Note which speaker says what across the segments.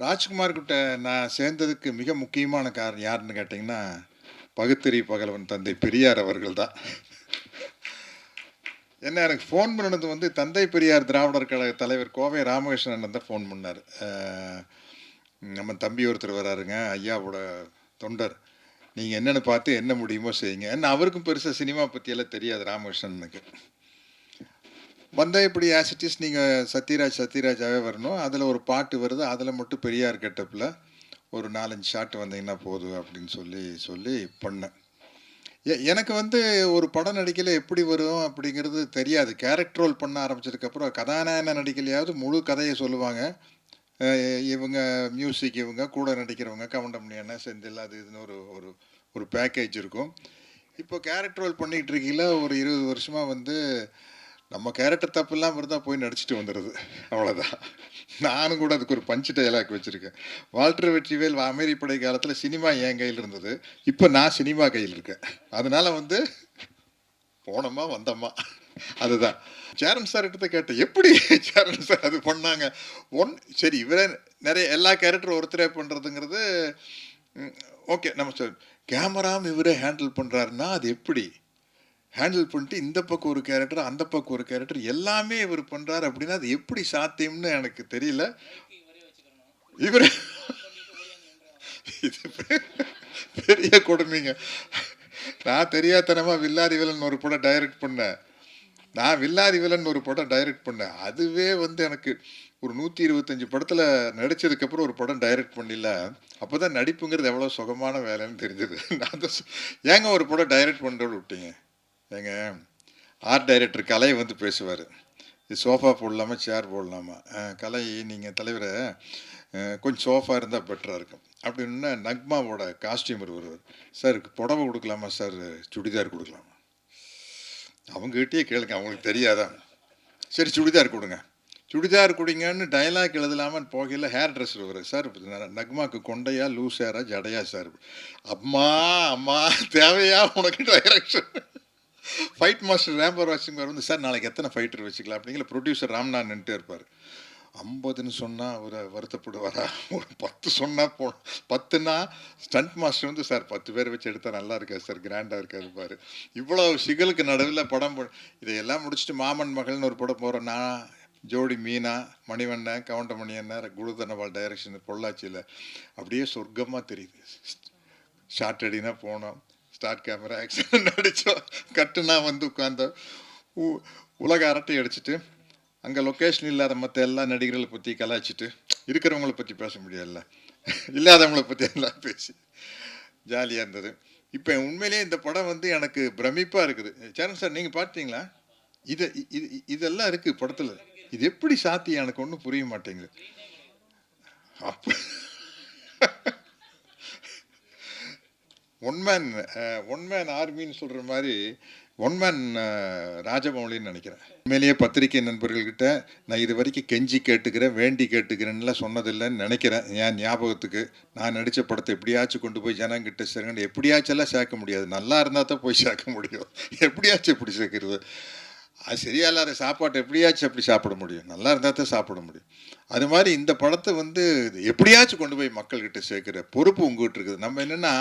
Speaker 1: ராஜ்குமார் கிட்ட நான் சேர்ந்ததுக்கு மிக முக்கியமான காரணம் யாருன்னு கேட்டிங்கன்னா, பகுத்தறி பகலவன் தந்தை பெரியார் அவர்கள் தான். என்ன எனக்கு ஃபோன் பண்ணினது வந்து தந்தை பெரியார் திராவிடர் கழக தலைவர் கோவை ராமகிருஷ்ணன் தான் ஃபோன் பண்ணார். நம்ம தம்பி ஒருத்தர் வராருங்க, ஐயாவோட தொண்டர். நீங்கள் என்னென்னு பார்த்து என்ன முடியுமோ செய்யுங்க. ஏன்னா அவருக்கும் பெருசாக சினிமா பற்றியெல்லாம் தெரியாது ராமகிருஷ்ணனுக்கு. வந்தால் இப்படி ஆசிட்டிஸ் நீங்கள் சத்யராஜாவே வரணும். அதில் ஒரு பாட்டு வருது, அதில் மட்டும் பெரியார் கெட்டப்பில் ஒரு 4-5 ஷாட் வந்தீங்கன்னா போதும் அப்படின்னு சொல்லி பண்ணேன். எனக்கு வந்து ஒரு படம் நடிக்கல எப்படி வரும் அப்படிங்கிறது தெரியாது. கேரக்டர் ரோல் பண்ண ஆரம்பிச்சதுக்கப்புறம் கதாநாயகன நடிக்கலையாவது முழு கதையை சொல்லுவாங்க. இவங்க மியூசிக், இவங்க கூட நடிக்கிறவங்க கவுண்டமணி அண்ணன், செந்தில், அது இதுன்னு ஒரு ஒரு ஒரு பேக்கேஜ் இருக்கும். இப்போ கேரக்டர் ரோல் பண்ணிகிட்டு இருக்கீங்கள ஒரு 20 வருஷமாக வந்து நம்ம கேரக்டர் தப்பு இல்லாமல் இருந்தால் போய் நடிச்சுட்டு வந்துடுது, அவ்வளோதான். நானும் கூட அதுக்கு ஒரு பஞ்சு டயலாக் வச்சுருக்கேன். வால்டர் வெற்றிவேல் அமெரிப்படை காலத்தில் சினிமா என் கையில் இருந்தது, இப்போ நான் சினிமா கையில் இருக்கேன். அதனால் வந்து போனோமா வந்தோமா, அதுதான். சேரன் சார் கிட்ட கேட்டேன், எப்படி சேரன் சார் அது பண்ணாங்க? சரி, இவரே நிறைய எல்லா கேரக்டரும் ஒருத்தரே பண்ணுறதுங்கிறது ஓகே. நம்ம சார் கேமராவும் இவரே ஹேண்டில் பண்ணுறாருன்னா அது எப்படி ஹேண்டில் பண்ணிட்டு இந்த பக்கம் ஒரு கேரக்டர், அந்த பக்கம் ஒரு கேரக்டர் எல்லாமே இவர் பண்ணுறாரு அப்படின்னா அது எப்படி சாத்தியம்னு எனக்கு தெரியல. இவர் இது பெரிய கொடுமைங்க. நான் தெரியாதனமாக வில்லாதி வில்லன் ஒரு படம் டைரக்ட் பண்ணேன். அதுவே வந்து எனக்கு ஒரு 125 படத்தில் நடித்ததுக்கப்புறம் ஒரு படம் டைரக்ட் பண்ணல. அப்போ தான் நடிப்புங்கிறது எவ்வளோ சுகமான வேலைன்னு தெரிஞ்சது. நான் தான் ஏங்க ஒரு படம் டைரக்ட் பண்ணுறோன்னு விட்டீங்க. ஏங்க ஆர்ட் டைரக்டர் கலை வந்து பேசுவார், இது சோஃபா போடலாமா சேர் போடலாமா, கலை நீங்கள் தலைவரை கொஞ்சம் சோஃபா இருந்தால் பெட்டராக இருக்கும் அப்படின்னா நக்மாவோட காஸ்டியூமர் வருவார், சார் புடவை கொடுக்கலாமா சார் சுடிதார் கொடுக்கலாமா? அவங்ககிட்டயே கேளுங்க, அவங்களுக்கு தெரியாதான். சரி சுடிதார் கொடுங்க, சுடிதார் கொடுங்கன்னு டைலாக் எழுதலாமான்னு போகையில் ஹேர் ட்ரெஸ்ஸர் வருவார், சார் நக்மாவுக்கு கொண்டையா லூஸ் ஹேரா ஜடையா சார்? அம்மா அம்மா தேவையா உனக்கு டைரக்ஷன்? ஃபைட் மாஸ்டர் ரேம்பர் வாசிங்கார் வந்து, சார் நாளைக்கு எத்தனை ஃபைட்டர் வச்சுக்கலாம் அப்படிங்கிற ப்ரொடியூசர் ராம்நாத் நின்றுட்டே இருப்பார். 50ன்னு சொன்னால் அவரை வருத்தப்படுவாரா? ஒரு 10 சொன்னால் 10ன்னா ஸ்டண்ட் மாஸ்டர் வந்து, சார் 10 பேர் வச்சு எடுத்தால் நல்லா இருக்காது சார், கிராண்டாக இருக்காது பாரு. இவ்வளோ சிகலுக்கு நடுவில் படம் இதையெல்லாம் முடிச்சுட்டு மாமன் மகள்னு ஒரு படம் போகிறேன் நான், ஜோடி மீனா, மணிவண்ணன், கவுண்டமணி அண்ணன், குருதனவால் டைரக்ஷன், பொள்ளாச்சியில் அப்படியே சொர்க்கமாக தெரியுது. ஷார்ட் அடினா போனோம், ஸ்டார்ட் கேமரா ஆக்ஷன் நடித்தோம், கட்டுனா வந்து உட்காந்தோம், உலக அரட்டை அடிச்சுட்டு அங்கே லொக்கேஷன் இல்லாத மற்ற எல்லா நடிகர்களை பற்றி கலாய்ச்சிட்டு, இருக்கிறவங்கள பற்றி பேச முடியாதுல்ல, இல்லாதவங்கள பற்றி எல்லாம் பேசி ஜாலியாக இருந்தது. இப்போ உண்மையிலேயே இந்த படம் வந்து எனக்கு பிரமிப்பாக இருக்குது. சேரன் சார் நீங்கள் பார்த்தீங்களா? இதெல்லாம் இருக்குது படத்தில், இது எப்படி சாத்தியம் எனக்கு ஒன்றும் புரிய மாட்டேங்குது. அப்போ ஒன் மேன் ஆர்மின்னு சொல்கிற மாதிரி ஒன்மேன் ராஜமௌலின்னு நினைக்கிறேன். உண்மையிலேயே பத்திரிகை நண்பர்கள்கிட்ட நான் இது வரைக்கும் கெஞ்சி கேட்டுக்கிறேன், வேண்டி கேட்டுக்கிறேன்லாம் சொன்னதில்லைன்னு நினைக்கிறேன். என் ஞாபகத்துக்கு நான் நடித்த படத்தை எப்படியாச்சும் கொண்டு போய் ஜனங்கிட்ட சேர்ந்து எப்படியாச்செல்லாம் சேர்க்க முடியாது, நல்லா இருந்தால் தான் போய் சேர்க்க முடியும். எப்படியாச்சும் எப்படி சேர்க்கறது? அது சரியா இல்லாத சாப்பாட்டை எப்படியாச்சும் எப்படி சாப்பிட முடியும்? நல்லா இருந்தால் தான் சாப்பிட முடியும். அது மாதிரி இந்த படத்தை வந்து எப்படியாச்சும் கொண்டு போய் மக்கள்கிட்ட சேர்க்குற பொறுப்பு உங்ககிட்ட இருக்குது. நம்ம என்னென்னா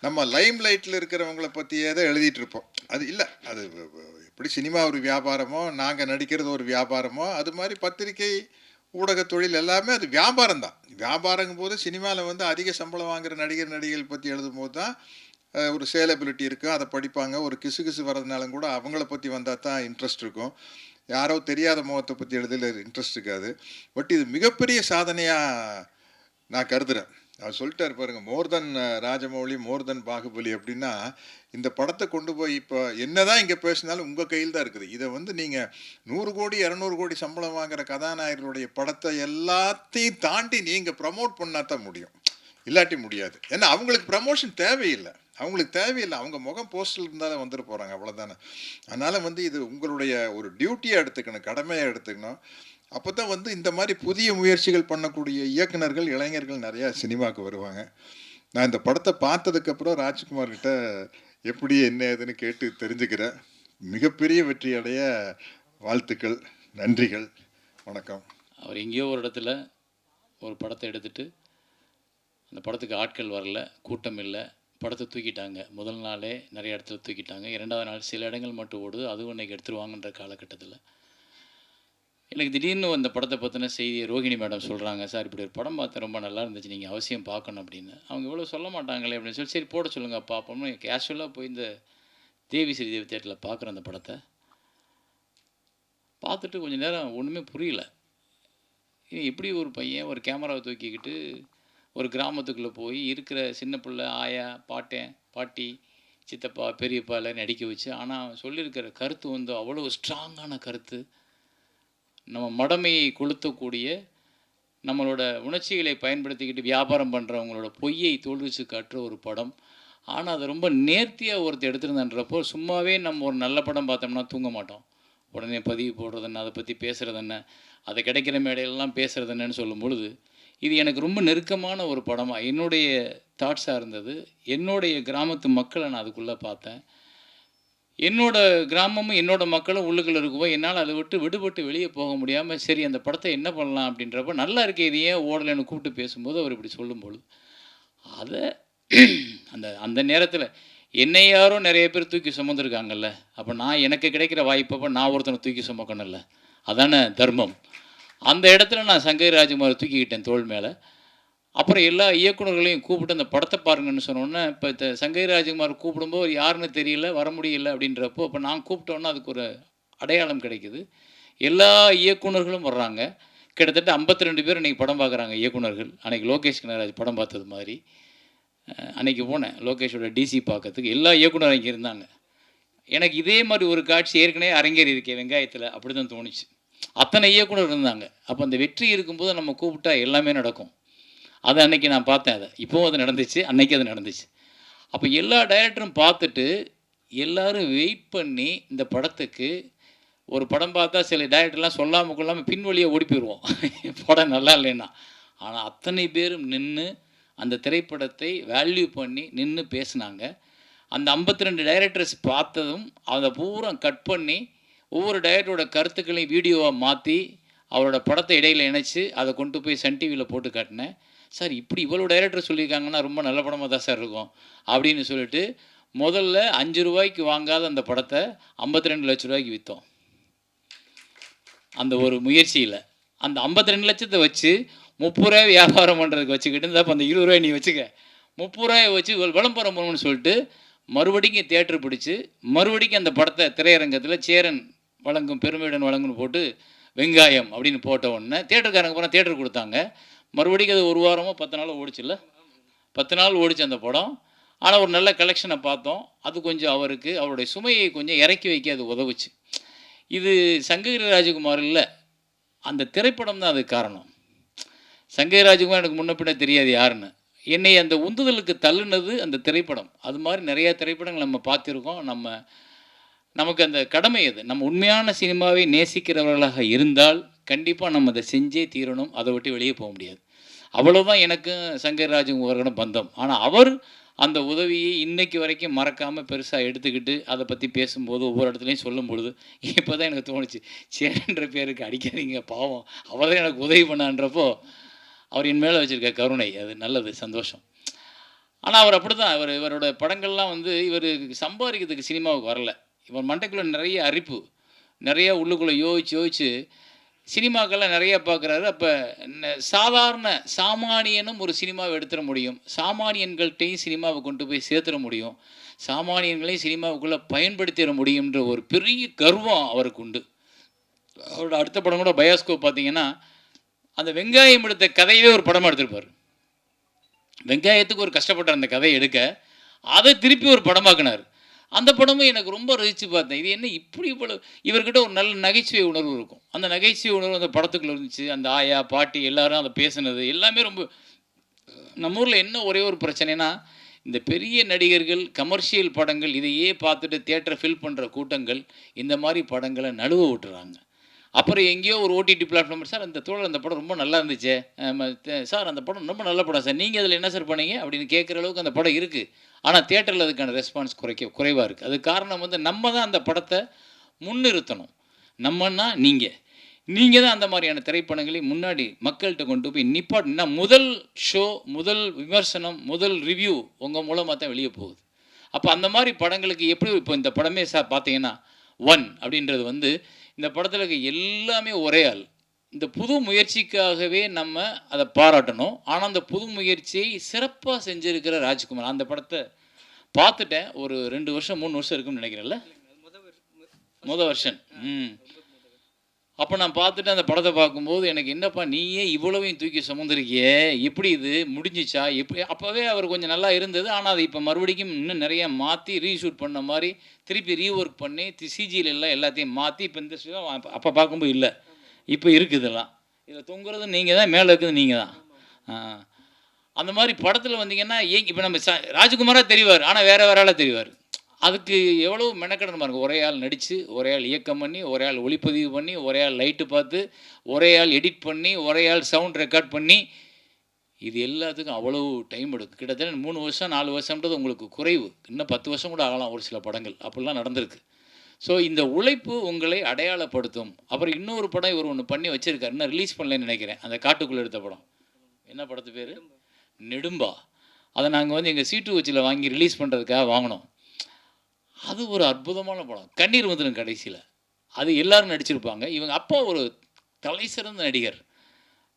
Speaker 1: நம்ம லைம் லைட்டில் இருக்கிறவங்கள பற்றியே தான் எழுதிட்டு இருப்போம். அது இல்லை, அது எப்படி சினிமா ஒரு வியாபாரமோ, நாங்கள் நடிக்கிறது ஒரு வியாபாரமோ, அது மாதிரி பத்திரிகை ஊடக தொழில் எல்லாமே அது வியாபாரம் தான். வியாபாரங்கும் போது சினிமாவில் வந்து அதிக சம்பளம் வாங்குகிற நடிகர்கள் பற்றி எழுதும் போது தான் ஒரு சேலபிலிட்டி இருக்கும், அதை படிப்பாங்க. ஒரு கிசு வர்றதுனாலும் கூட அவங்கள பற்றி வந்தால் தான் இன்ட்ரெஸ்ட் இருக்கும். யாரோ தெரியாத முகத்தை பற்றி எழுதல இன்ட்ரெஸ்ட் இருக்காது. பட் இது மிகப்பெரிய சாதனையாக நான் கருதுகிறேன். அவர் சொல்லிட்டார் பாருங்க, மோர் தென் ராஜமௌலி, மோர் தென் பாகுபலி அப்படின்னா, இந்த படத்தை கொண்டு போய் இப்போ என்னதான் இங்கே பேசினாலும் உங்கள் கையில் தான் இருக்குது. இதை வந்து நீங்கள் 100 கோடி 200 கோடி சம்பளம் வாங்குகிற கதாநாயகர்களுடைய படத்தை எல்லாத்தையும் தாண்டி நீங்கள் ப்ரமோட் பண்ணால் தான் முடியும், இல்லாட்டி முடியாது. ஏன்னா அவங்களுக்கு ப்ரமோஷன் தேவையில்லை, அவங்க முகம் போஸ்டல் இருந்தாலும் வந்துட்டு போகிறாங்க, அவ்வளோதானே. அதனால் வந்து இது உங்களுடைய ஒரு டியூட்டியாக எடுத்துக்கணும், கடமையாக எடுத்துக்கணும். அப்போ தான் வந்து இந்த மாதிரி புதிய முயற்சிகள் பண்ணக்கூடிய இயக்குநர்கள், இளைஞர்கள் நிறையா சினிமாவுக்கு வருவாங்க. நான் இந்த படத்தை பார்த்ததுக்கப்புறம் ராஜ்குமார்கிட்ட எப்படி என்ன ஏதுன்னு கேட்டு தெரிஞ்சுக்கிறேன். மிகப்பெரிய வெற்றி அடைய வாழ்த்துக்கள், நன்றிகள், வணக்கம்.
Speaker 2: அவர் எங்கேயோ ஒரு இடத்துல ஒரு படத்தை எடுத்துகிட்டு அந்த படத்துக்கு ஆட்கள் வரல, கூட்டம் இல்லை, படத்தை தூக்கிட்டாங்க. முதல் நாளே நிறைய இடத்துல தூக்கிட்டாங்க. 2வது நாள் சில இடங்கள் மட்டும் ஓடுது, அதுவும் இன்றைக்கி எடுத்துருவாங்கன்ற காலகட்டத்தில் எனக்கு திடீர்னு அந்த படத்தை பற்றின செய்தியை ரோகிணி மேடம் சொல்கிறாங்க, சார் இப்படி ஒரு படம் பார்த்தேன், ரொம்ப நல்லா இருந்துச்சு, நீங்கள் அவசியம் பார்க்கணும் அப்படின்னு. அவங்க இவ்வளோ சொல்ல மாட்டாங்களே அப்படின்னு சொல்லி, சரி போட சொல்லுங்கள் பார்ப்போம்னு கேஷுவலாக போய் இந்த தேவி ஸ்ரீதேவி தேட்டரில் பார்க்குற அந்த படத்தை பார்த்துட்டு கொஞ்சம் நேரம் ஒன்றுமே புரியல. எப்படி ஒரு பையன் ஒரு கேமராவை தூக்கிக்கிட்டு ஒரு கிராமத்துக்குள்ளே போய் இருக்கிற சின்ன பிள்ளை, ஆயா, பாட்டேன், பாட்டி, சித்தப்பா, பெரியப்பா எல்லாம் நடிக்க வச்சு, ஆனால் சொல்லியிருக்கிற கருத்து வந்து அவ்வளோ ஸ்ட்ராங்கான கருத்து, நம்ம மடமையை கொளுத்தக்கூடிய, நம்மளோட உணர்ச்சிகளை பயன்படுத்திக்கிட்டு வியாபாரம் பண்ணுறவங்களோட பொய்யை தோல்விச்சு காட்டுற ஒரு படம். ஆனால் அதை ரொம்ப நேர்த்தியாக ஒருத்தர் எடுத்துருந்தான்றப்போ, சும்மாவே நம்ம ஒரு நல்ல படம் பார்த்தோம்னா தூங்க மாட்டோம். உடனே பதிவு போடுறது என்ன, அதை பற்றி பேசுகிறது என்ன, அதை கிடைக்கிற மேடையிலலாம் பேசுகிறது என்னன்னு சொல்லும் பொழுது, இது எனக்கு ரொம்ப நெருக்கமான ஒரு படமாக என்னுடைய தாட்ஸாக இருந்தது. என்னுடைய கிராமத்து மக்களை நான் அதுக்குள்ளே பார்த்தேன். என்னோடய கிராமமும் என்னோடய மக்களும் உள்ளுக்குள்ளே இருக்கும்போது என்னால் அதை விட்டு விடுபட்டு வெளியே போக முடியாமல், சரி அந்த படத்தை என்ன பண்ணலாம் அப்படின்றப்ப, நல்லா இருக்கே இது ஏன் ஓடலைன்னு கூப்பிட்டு பேசும்போது அவர் இப்படி சொல்லும்பொழுது, அதை அந்த அந்த நேரத்தில் என்னை யாரோ நிறைய பேர் தூக்கி சுமந்துருக்காங்கல்ல, அப்போ நான் எனக்கு கிடைக்கிற வாய்ப்பப்போ நான் ஒருத்தனை தூக்கி சுமக்கணும்ல, அதானே தர்மம். அந்த இடத்துல நான் சங்கர் ராஜ்குமாரை தூக்கிக்கிட்டேன் தோள் மேலே. அப்புறம் எல்லா இயக்குநர்களையும் கூப்பிட்டு அந்த படத்தை பாருங்கன்னு சொன்னோன்னே, இப்போ சங்கர் ராஜ்குமார் கூப்பிடும்போது யாருன்னு தெரியல, வர முடியல அப்படின்றப்போ, அப்போ நான் கூப்பிட்டோன்னா அதுக்கு ஒரு அடையாளம் கிடைக்குது. எல்லா இயக்குநர்களும் வர்றாங்க. கிட்டத்தட்ட 52 பேர் இன்றைக்கி படம் பார்க்குறாங்க இயக்குநர்கள். அன்றைக்கி லோகேஷ் கனகராஜ் படம் பார்த்தது மாதிரி அன்றைக்கி போனேன் லோகேஷோட டிசி பார்க்கறதுக்கு. எல்லா இயக்குநரும் இங்கே இருந்தாங்க. எனக்கு இதே மாதிரி ஒரு காட்சி ஏற்கனவே அரங்கேறி இருக்கேன் வெங்காயத்தில், அப்படி தான் தோணுச்சு. அத்தனை இயக்குனர் இருந்தாங்க. அப்போ அந்த வெற்றி இருக்கும்போது நம்ம கூப்பிட்டா எல்லாமே நடக்கும். அதை அன்றைக்கி நான் பார்த்தேன். அதை இப்போவும் அது நடந்துச்சு, அன்றைக்கி அது நடந்துச்சு. அப்போ எல்லா டைரக்டரும் பார்த்துட்டு எல்லோரும் வெயிட் பண்ணி இந்த படத்துக்கு, ஒரு படம் பார்த்தா சில டைரக்டர்லாம் சொல்லாமல் கொள்ளாமல் பின்வழியாக ஓடி போயிடுவோம் படம் நல்லா இல்லைன்னா. ஆனால் அத்தனை பேரும் நின்று அந்த திரைப்படத்தை வேல்யூ பண்ணி நின்று பேசினாங்க. அந்த 52 டைரக்டர்ஸ் பார்த்ததும் அதை பூரா கட் பண்ணி ஒவ்வொரு டைரக்டரோட கருத்துக்களையும் வீடியோவாக மாற்றி அவரோட படத்தை இடையில் இணைச்சி அதை கொண்டு போய் சன் டிவியில் போட்டு காட்டினேன். சார் இப்படி இவ்வளோ டைரக்டர் சொல்லியிருக்காங்கன்னா ரொம்ப நல்ல படமாக தான் சார் இருக்கும் அப்படின்னு சொல்லிட்டு, முதல்ல 5 ரூபாய்க்கு வாங்காத அந்த படத்தை 52 லட்ச ரூபாய்க்கு விற்றோம். அந்த ஒரு முயற்சியில் அந்த 52 லட்சத்தை வச்சு 30 ரூபாய் வியாபாரம் பண்ணுறதுக்கு வச்சுக்கிட்டு இருந்தால், அப்போ அந்த 20 ரூபாய் நீ வச்சுக்க, 30 ரூபாயை வச்சு விளம்பரம் பண்ணணும்னு சொல்லிட்டு மறுபடிக்கும் தேட்டர் பிடிச்சி மறுபடிக்கும் அந்த படத்தை திரையரங்கத்தில் சேரன் வழங்கும் பெருமையுடன் வழங்குன்னு போட்டு வெங்காயம் அப்படின்னு போட்ட உடனே தேட்டருக்காரங்க போனால் தேட்டர் கொடுத்தாங்க. மறுபடிக்கும் அது 1 வாரமோ 10 நாளோ ஓடிச்சுல்ல, 10 நாள் ஓடிச்சு அந்த படம். ஆனால் ஒரு நல்ல கலெக்ஷனை பார்த்தோம். அது கொஞ்சம் அவருக்கு அவருடைய சுமையை கொஞ்சம் இறக்கி வைக்க அது உதவுச்சு. இது சங்கர் ராஜகுமார் இல்லை, அந்த திரைப்படம் தான் அதுக்கு காரணம். சங்கர் ராஜகுமார் எனக்கு முன்ன பின்ன தெரியாது யாருன்னு. என்னை அந்த உந்துதலுக்கு தள்ளுனது அந்த திரைப்படம். அது மாதிரி நிறையா திரைப்படங்கள் நம்ம பார்த்துருக்கோம். நமக்கு அந்த கடமை அது. நம்ம உண்மையான சினிமாவை நேசிக்கிறவர்களாக இருந்தால் கண்டிப்பாக நம்ம அதை செஞ்சே தீரணும். அதை விட்டு வெளியே போக முடியாது. அவ்வளோதான் எனக்கும் சங்கர் ராஜகுமாரோட பந்தம். ஆனால் அவர் அந்த உதவியை இன்னைக்கு வரைக்கும் மறக்காமல் பெருசாக எடுத்துக்கிட்டு அதை பற்றி பேசும்போது ஒவ்வொரு இடத்துலையும் சொல்லும் பொழுது இப்போ தான் எனக்கு தோணுச்சு, சேரன்ற பேருக்கு அடிக்காதீங்க பாவம், அவர் தான் எனக்கு உதவி பண்ணான்றப்போ அவர் என் மேலே வச்சுருக்க கருணை அது நல்லது, சந்தோஷம். ஆனால் அவர் அப்படி தான், இவரோட படங்கள்லாம் வந்து இவர் சம்பாதிக்கிறதுக்கு சினிமாவுக்கு வரல. இவர் மண்டைக்குள்ளே நிறைய அரிப்பு, நிறையா உள்ளுக்குள்ளே யோசிச்சு சினிமாக்கெல்லாம் நிறையா பார்க்குறாரு. அப்போ சாதாரண சாமானியனும் ஒரு சினிமாவை எடுத்துட முடியும், சாமானியன்கள்கிட்டையும் சினிமாவை கொண்டு போய் சேர்த்துட முடியும், சாமானியன்களையும் சினிமாவுக்குள்ளே பயன்படுத்திட முடியுன்ற ஒரு பெரிய கர்வம் அவருக்கு உண்டு. அவரோட அடுத்த படம் கூட பயாஸ்கோப் பார்த்தீங்கன்னா அந்த வெங்காயம் எடுத்த கதையவே ஒரு படமாக எடுத்திருப்பார். வெங்காயத்துக்கு ஒரு கஷ்டப்பட்ட அந்த கதையை எடுக்க அதை திருப்பி ஒரு படமாக்குனார். அந்த படமும் எனக்கு ரொம்ப ரசித்து பார்த்தேன். இது என்ன இப்படி இவர்கிட்ட ஒரு நல்ல நகைச்சுவை உணர்வு இருக்கும். அந்த நகைச்சுவை உணர்வு அந்த படத்துக்குள்ள இருந்துச்சு. அந்த ஆயா பாட்டி எல்லாரும் அதை பேசுனது எல்லாமே ரொம்ப. நம்ம ஊரில் என்ன ஒரே ஒரு பிரச்சனைனா, இந்த பெரிய நடிகர்கள் கமர்ஷியல் படங்கள் இதையே பார்த்துட்டு தியேட்டரை ஃபில் பண்ணுற கூட்டங்கள் இந்த மாதிரி படங்களை நழுவ விட்டுறாங்க. அப்புறம் எங்கேயோ ஒரு ஓடிடி பிளாட்ஃபார்ம், சார் அந்த தோழர் அந்த படம் ரொம்ப நல்லா இருந்துச்சு சார், அந்த படம் ரொம்ப நல்ல படம் சார், நீங்கள் அதில் என்ன சார் பண்ணீங்க அப்படின்னு கேட்குற அளவுக்கு அந்த படம் இருக்குது. ஆனால் தியேட்டரில் அதுக்கான ரெஸ்பான்ஸ் குறைவாக இருக்குது. அதுக்கு காரணம் வந்து நம்ம தான் அந்த படத்தை முன்னிறுத்தணும். நம்மன்னா நீங்கள் நீங்கள் தான் அந்த மாதிரியான திரைப்படங்களை முன்னாடி மக்கள்கிட்ட கொண்டு போய் நிப்பாட்டினா முதல் ஷோ, முதல் விமர்சனம், முதல் ரிவ்யூ உங்கள் மூலமாக தான் வெளியே போகுது. அப்போ அந்த மாதிரி படங்களுக்கு எப்படி இப்போ இந்த படமே பார்த்தீங்கன்னா ஒன் அப்படின்றது வந்து இந்த படத்தில் இருக்க எல்லாமே ஒரே ஆள். இந்த புது முயற்சிக்காகவே நம்ம அதை பாராட்டணும். ஆனால் அந்த புது முயற்சியை சிறப்பாக செஞ்சுருக்கிற ராஜ்குமார். அந்த படத்தை பார்த்துட்டேன், ஒரு 2 வருஷம் 3 வருஷம் இருக்குன்னு நினைக்கிறேன்ல, முதல் வருஷன். அப்போ நான் பார்த்துட்டு அந்த படத்தை பார்க்கும்போது எனக்கு என்னப்பா நீயே இவ்வளவையும் தூக்கி சுமந்துருக்கியே, எப்படி இது முடிஞ்சிச்சா, எப்படி? அப்போவே அவர் கொஞ்சம் நல்லா இருந்தது. ஆனால் அது இப்போ மறுபடியும் இன்னும் நிறைய மாற்றி ரீஷூட் பண்ண மாதிரி திருப்பி ரீஒர்க் பண்ணி சிஜியில் எல்லாம் எல்லாத்தையும் மாற்றி இப்போ இந்த அப்போ பார்க்கும்போது இல்லை, இப்போ இருக்குதெல்லாம். இதில் தொங்குறது நீங்கள் தான், மேலே இருக்குது நீங்கள் தான். அந்த மாதிரி படத்தில் வந்தீங்கன்னா இப்போ நம்ம ராஜ்குமாராக தெரிவார், ஆனால் வேறு வேற ஆளாக தெரிவார். அதுக்கு எவ்வளோ மெனக்கடணும் பாருங்க. ஒரே ஆள் நடித்து, ஒரே ஆள் இயக்கம் பண்ணி, ஒரே ஆள் ஒளிப்பதிவு பண்ணி, ஒரே ஆள் லைட்டு பார்த்து, ஒரே ஆள் எடிட் பண்ணி, ஒரே ஆள் சவுண்ட் ரெக்கார்ட் பண்ணி, இது எல்லாத்துக்கும் அவ்வளோ டைம் எடுக்கும். கிட்டத்தட்ட 3 வருஷம் 4 வருஷம்ன்றது உங்களுக்கு குறைவு. இன்னும் 10 வருஷம் கூட ஆகலாம் ஒரு சில படங்கள், அப்படிலாம் நடந்திருக்கு. ஸோ இந்த உழைப்பு உங்களை அடையாளப்படுத்தும். அப்புறம் இன்னொரு படம் இவர் ஒன்று பண்ணி வச்சுருக்காரு, இன்னும் ரிலீஸ் பண்ணலன்னு நினைக்கிறேன். அந்த காட்டுக்குள்ளே எடுத்த படம் என்ன படத்து பேர்? நெடும்பா. அதை நாங்கள் வந்து எங்கள் சீட்டு வச்சில் வாங்கி ரிலீஸ் பண்ணுறதுக்காக வாங்கினோம். அது ஒரு அற்புதமான படம். கண்ணீர் வந்துடும் கடைசியில். அது எல்லோரும் நடிச்சிருப்பாங்க. இவங்க அப்பா ஒரு தலை சிறந்த நடிகர்.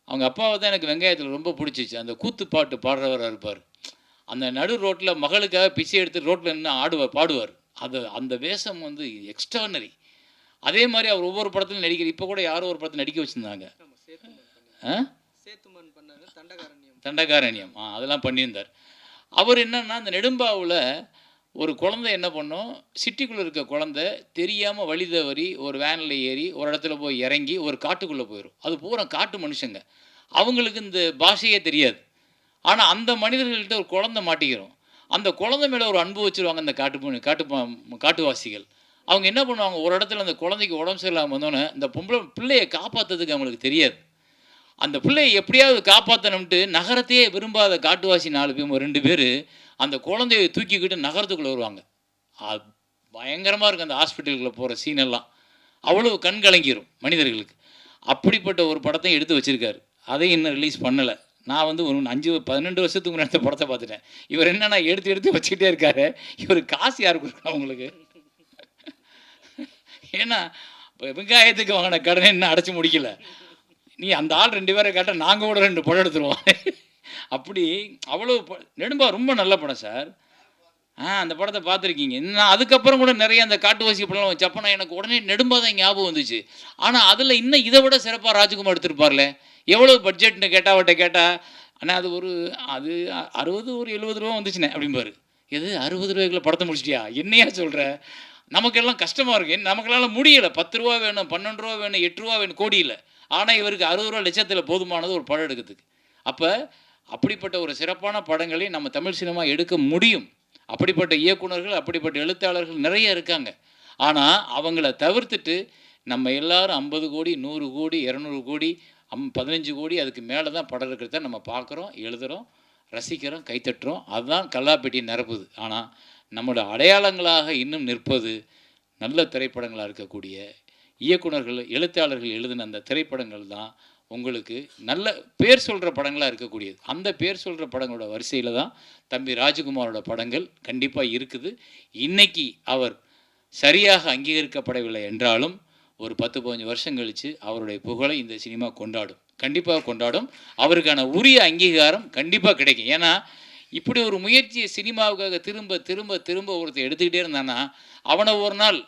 Speaker 2: அவங்க அப்பாவை தான் எனக்கு வெங்காயத்தில் ரொம்ப பிடிச்சிச்சு. அந்த கூத்து பாட்டு பாடுறவராக இருப்பார். அந்த நடு ரோட்டில் மகளுக்காக பிச்சை எடுத்து ரோட்டில் நின்று பாடுவார். அந்த வேஷம் வந்து எக்ஸ்ட்ரானரி. அதே மாதிரி அவர் ஒவ்வொரு படத்துலையும் நடிக்கிறார். இப்போ கூட யாரோ ஒரு படத்தில் நடிக்க வச்சுருந்தாங்க, தண்டகாரண்யம். அதெல்லாம் பண்ணியிருந்தார். அவர் என்னன்னா அந்த நெடும்பாவில் ஒரு குழந்தை என்ன பண்ணோம், சிட்டிக்குள்ளே இருக்க குழந்தை தெரியாமல் வழி தவறி ஒரு வேனில் ஏறி ஒரு இடத்துல போய் இறங்கி ஒரு காட்டுக்குள்ளே போயிடும். அது பூரா காட்டு மனுஷங்க, அவங்களுக்கு இந்த பாஷையே தெரியாது. ஆனால் அந்த மனிதர்கள்ட்ட ஒரு குழந்தை மாட்டிக்கிறோம். அந்த குழந்தை மேலே ஒரு அன்பு வச்சுருவாங்க அந்த காட்டுவாசிகள். அவங்க என்ன பண்ணுவாங்க, ஒரு இடத்துல அந்த குழந்தைக்கு உடம்பு சரியில்லாமல் வந்தோன்னே இந்த பிள்ளையை காப்பாற்றுறதுக்கு அவங்களுக்கு தெரியாது. அந்த பிள்ளையை எப்படியாவது காப்பாற்றணும்ட்டு நகரத்தையே விரும்பாத காட்டுவாசி 4 பேர் 2 பேர் அந்த குழந்தையை தூக்கிக்கிட்டு நகரத்துக்குள்ளே வருவாங்க. அது பயங்கரமாக இருக்குது. அந்த ஹாஸ்பிட்டலுக்குள்ளே போகிற சீனெல்லாம் அவ்வளோ கண் கலங்கிடும் மனிதர்களுக்கு. அப்படிப்பட்ட ஒரு படத்தையும் எடுத்து வச்சுருக்காரு. அதையும் இன்னும் ரிலீஸ் பண்ணலை. நான் வந்து ஒரு 12 வருஷத்துக்கு முன்னாடி அந்த படத்தை பார்த்துட்டேன். இவர் என்னன்னா எடுத்து வச்சுக்கிட்டே இருக்காரு. இவர் காசு யாருக்கு இருக்கா உங்களுக்கு? ஏன்னா வெங்காயத்துக்கு வாங்கின கடனை இன்னும் அடைச்சி முடிக்கல. நீ அந்த ஆள் 2 பேரை கேட்டால் நாங்கள் கூட 2 படம் எடுத்துருவோம். அப்படி அவ்வளோ நெடும்பா ரொம்ப நல்ல படம் சார். அந்த படத்தை பார்த்துருக்கீங்க. நான் அதுக்கப்புறம் கூட நிறைய அந்த காட்டுவாசி படம்லாம் வச்சு அப்போ நான் எனக்கு உடனே நெடும்பா தான் ஞாபகம் வந்துச்சு. ஆனால் அதில் இன்னும் இதை விட சிறப்பாக ராஜ்குமார் எடுத்திருப்பார்ல. எவ்வளோ பட்ஜெட்னு அவட்ட கேட்டால், ஆனால் அது ஒரு 60 ஒரு 70 ரூபா வந்துச்சுண்ணே அப்படிம்பாரு. எது 60 ரூபாய்க்குள்ள படத்தை முடிச்சிட்டியா? என்னையா சொல்கிற? நமக்கெல்லாம் கஷ்டமாக இருக்குது. நமக்கெல்லாம் முடியலை. 10 ரூபா வேணும், 12 ரூபா வேணும், 8 ரூபா வேணும், கோடியில். ஆனால் இவருக்கு 60 ரூபா லட்சத்தில் போதுமானது ஒரு படம் எடுக்கிறதுக்கு. அப்போ அப்படிப்பட்ட ஒரு சிறப்பான படங்களை நம்ம தமிழ் சினிமா எடுக்க முடியும். அப்படிப்பட்ட இயக்குனர்கள், அப்படிப்பட்ட எழுத்தாளர்கள் நிறைய இருக்காங்க. ஆனால் அவங்கள தவிர்த்துட்டு நம்ம எல்லாரும் 50 கோடி 100 கோடி 200 கோடி 15 கோடி அதுக்கு மேலே தான் படம் இருக்கிறத நம்ம பார்க்குறோம், எழுதுகிறோம், ரசிக்கிறோம், கைத்தட்டுறோம். அதுதான் கல்லாப்பெட்டி நிரப்புது. ஆனால் நம்மளோட அடையாளங்களாக இன்னும் நிற்பது நல்ல திரைப்படங்களாக இருக்கக்கூடிய இயக்குனர்கள், எழுத்தாளர்கள் எழுதின அந்த திரைப்படங்கள் தான் உங்களுக்கு நல்ல பேர் சொல்கிற படங்களாக இருக்கக்கூடியது. அந்த பேர் சொல்கிற படங்களோட வரிசையில் தான் தம்பி ராஜ்குமாரோட படங்கள் கண்டிப்பாக இருக்குது. இன்றைக்கி அவர் சரியாக அங்கீகரிக்கப்படவில்லை என்றாலும் ஒரு 10-15 வருஷம் கழித்து அவருடைய புகழை இந்த சினிமா கொண்டாடும், கண்டிப்பாக கொண்டாடும். அவருக்கான உரிய அங்கீகாரம் கண்டிப்பாக கிடைக்கும். ஏன்னா இப்படி ஒரு முயற்சியை சினிமாவுக்காக திரும்ப திரும்ப திரும்ப ஒருத்தர் எடுத்துக்கிட்டே இருந்தான்னா அவனை ஒரு நாள்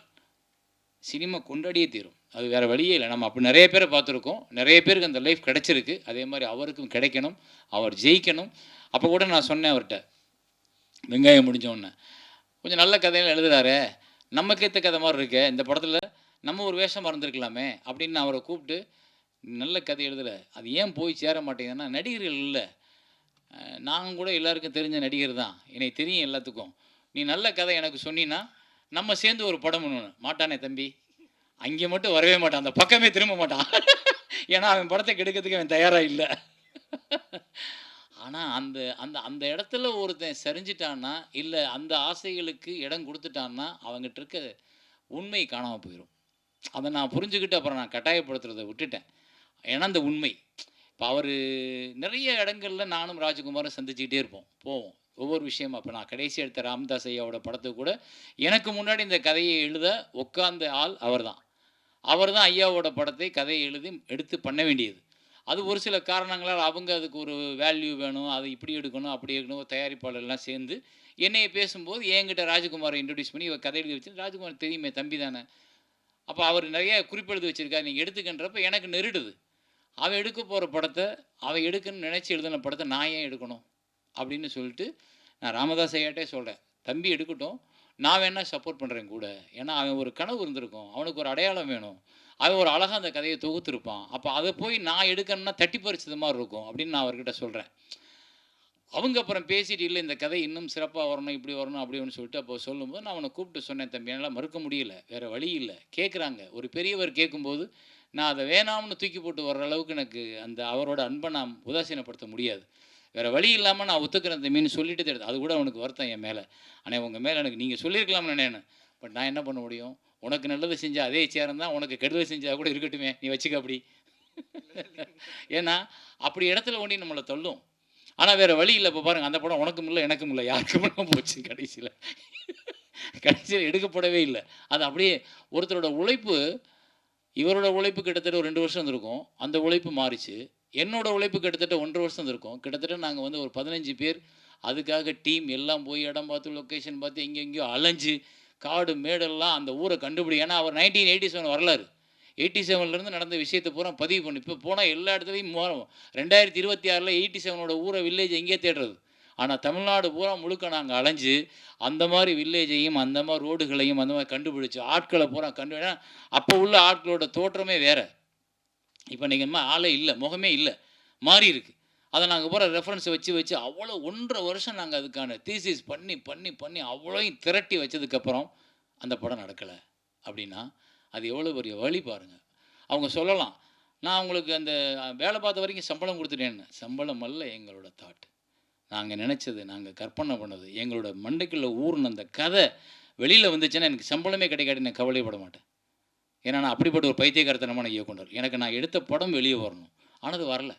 Speaker 2: சினிமா கொண்டாடியே தீரும். அது வேறு வழியே இல்லை. நம்ம அப்படி நிறைய பேரை பார்த்துருக்கோம். நிறைய பேருக்கு அந்த லைஃப் கிடைச்சிருக்கு. அதே மாதிரி அவருக்கும் கிடைக்கணும், அவர் ஜெயிக்கணும். அப்போ கூட நான் சொன்னேன் அவர்கிட்ட, வெங்காயம் முடிஞ்சோடனே கொஞ்சம் நல்ல கதையெல்லாம் எழுதுறாரு, நமக்கு ஏற்ற கதை மாதிரி இருக்கு, இந்த படத்தில் நம்ம ஒரு வேஷம் மறந்துருக்கலாமே அப்படின்னு நான் அவரை கூப்பிட்டு, நல்ல கதை எழுதலை, அது ஏன் போய் சேர மாட்டேங்குதுன்னா நடிகர்கள் இல்லை, நாங்கள் கூட எல்லாருக்கும் தெரிஞ்ச நடிகர் தான், எனக்கு தெரியும் எல்லாத்துக்கும், நீ நல்ல கதை எனக்கு சொன்னீன்னா நம்ம சேர்ந்து ஒரு படம் பண்ணணும். மாட்டானே தம்பி, அங்கே மட்டும் வரவே மாட்டான், அந்த பக்கமே திரும்ப மாட்டான். ஏன்னா அவன் படத்தை கெடுக்கிறதுக்கு அவன் தயாராக இல்லை. ஆனால் அந்த அந்த அந்த இடத்துல ஒருத்தன் சரிஞ்சிட்டான்னா, இல்லை அந்த ஆசைகளுக்கு இடம் கொடுத்துட்டான்னா அவங்ககிட்ட இருக்க உண்மை காணாமல் போயிடும். அதை நான் புரிஞ்சுக்கிட்டு அப்புறம் நான் கட்டாயப்படுத்துறதை விட்டுட்டேன். ஏன்னா அந்த உண்மை. இப்போ அவர் நிறைய இடங்கள்ல நானும் ராஜகுமாரும் சந்திச்சுக்கிட்டே இருப்போம், போவோம். ஒவ்வொரு விஷயமா இப்போ நான் கடைசி எடுத்த ராமதாஸ் ஐயாவோட படத்துக்கு கூட எனக்கு முன்னாடி இந்த கதையை எழுத உட்கார்ந்த ஆள் அவர்தான். அவர்தான் ஐயாவோட படத்தை கதையை எழுதி எடுத்து பண்ண வேண்டியது. அது ஒரு சில காரணங்களால் அவங்க அதுக்கு ஒரு வேல்யூ வேணும், அதை இப்படி எடுக்கணும், அப்படி எடுக்கணும், தயாரிப்பாளர்லாம் சேர்ந்து என்னைய பேசும்போது என்கிட்ட ராஜகுமாரை இன்ட்ரடியூஸ் பண்ணி இவர் கதை எழுதி வச்சு, ராஜகுமார் தெரியுமே தம்பி தானே, அப்போ அவர் நிறைய குறிப்பெழுதி வச்சிருக்காரு, நீங்கள் எடுத்துக்கின்றப்ப எனக்கு நெருடுது. அவன் எடுக்க போகிற படத்தை, அவன் எடுக்கணும்னு நினச்சி எழுதின படத்தை நான் ஏன் எடுக்கணும் அப்படின்னு சொல்லிட்டு நான் ராமதாஸ் ஐயாட்டே சொல்கிறேன், தம்பி எடுக்கட்டும், நான் வேணால் சப்போர்ட் பண்ணுறேன் கூட. ஏன்னா அவன் ஒரு கனவு இருந்திருக்கும், அவனுக்கு ஒரு அடையாளம் வேணும், அவன் ஒரு அழகாக அந்த கதையை தொகுத்துருப்பான், அப்போ அதை போய் நான் எடுக்கணும்னா தட்டி பறிச்சது மாதிரி இருக்கும் அப்படின்னு நான் அவர்கிட்ட சொல்கிறேன். அவங்க அப்புறம் பேசிட்டு இல்லை இந்த கதை இன்னும் சிறப்பாக வரணும், இப்படி வரணும் அப்படின்னு சொல்லிட்டு அப்போ சொல்லும்போது நான் அவனை கூப்பிட்டு சொன்னேன், தம்பி என்னால் மறுக்க முடியல, வேறு வழி இல்லை, கேட்குறாங்க, ஒரு பெரியவர் கேட்கும்போது நான் அதை வேணாம்னு தூக்கி போட்டு வர்ற அளவுக்கு எனக்கு அந்த அவரோட அன்பை நான் உதாசீனப்படுத்த முடியாது, வேறு வழி இல்லாமல் நான் ஒத்துக்கிறேன் தம்பின்னு சொல்லிட்டு தெரியுது. அது கூட அவனுக்கு வருத்தம் என் மேலே, ஆனால் உங்கள் மேலே எனக்கு நீங்கள் சொல்லியிருக்கலாம்னு நினைனேன், பட் நான் என்ன பண்ண முடியும், உனக்கு நல்லது செஞ்சால் அதே சேரம் தான், உனக்கு கெடுதல் செஞ்சால் கூட இருக்கட்டுமே, நீ வச்சுக்க அப்படி. ஏன்னா அப்படி இடத்துல ஒண்டி நம்மளை தள்ளும். ஆனால் வேறு வழி இல்லை. இப்போ பாருங்கள், அந்த படம் உனக்கும் இல்லை எனக்கும் இல்லை யாருக்கும் இல்லாமல் போச்சு, கடைசியில் எடுக்கப்படவே இல்லை. அது அப்படியே ஒருத்தரோட உழைப்பு, இவரோட உழைப்பு கிட்டத்தட்ட ஒரு 2 வருஷம் இருந்திருக்கும், அந்த உழைப்பு மாறிச்சு. என்னோட உழைப்பு கிட்டத்தட்ட 1.5 வருஷம் இருந்திருக்கும். கிட்டத்தட்ட நாங்கள் வந்து ஒரு 15 பேர் அதுக்காக டீம் எல்லாம் போய் இடம் பார்த்து லொக்கேஷன் பார்த்து எங்கெங்கேயோ அலைஞ்சு காடு மேடெல்லாம் அந்த ஊரை கண்டுபிடி. ஏன்னா அவர் 1987 வரலாறு, 87லேருந்து நடந்த விஷயத்தை பூரா பதிவு பண்ணி இப்போ போனால் எல்லா இடத்துலையும் மாறும். 2026 87ஓட ஊரை வில்லேஜ் எங்கேயே தேடுறது. ஆனால் தமிழ்நாடு பூரா முழுக்க நாங்கள் அலைஞ்சு அந்த மாதிரி வில்லேஜையும் அந்த மாதிரி ரோடுகளையும் அந்த மாதிரி கண்டுபிடிச்சி ஆட்களை பூரா கண்டுபிடிச்சா அப்போ உள்ள ஆட்களோட தோற்றமே வேறு. இப்போ நீங்கள் ஆளே இல்லை, முகமே இல்லை, மாறி இருக்குது. அதை நாங்கள் பூரா ரெஃபரன்ஸை வச்சு அவ்வளோ 1.5 வருஷம் நாங்கள் அதுக்கான தீசிஸ் பண்ணி அவ்வளோயும் திரட்டி வச்சதுக்கப்புறம் அந்த படம் நடக்கலை அப்படின்னா அது எவ்வளோ பெரிய வழி பாருங்கள். அவங்க சொல்லலாம், நான் அவங்களுக்கு அந்த வேலை பார்த்த வரைக்கும் சம்பளம் கொடுத்துட்டேன்னு. சம்பளம் அல்ல எங்களோட தாட், நாங்கள் நினச்சது, நாங்கள் கற்பனை பண்ணது, எங்களோட மண்டைக்குள்ளே ஊர்ன அந்த கதை வெளியில் வந்துச்சுன்னா எனக்கு சம்பளமே கிடைக்காது, நான் கவலைப்பட மாட்டேன். ஏன்னா நான் அப்படிப்பட்ட ஒரு பைத்தியக்காரத்தனமான இயக்குனர். எனக்கு நான் எடுத்த படம் வெளியே வரணும், ஆனால் அது வரல,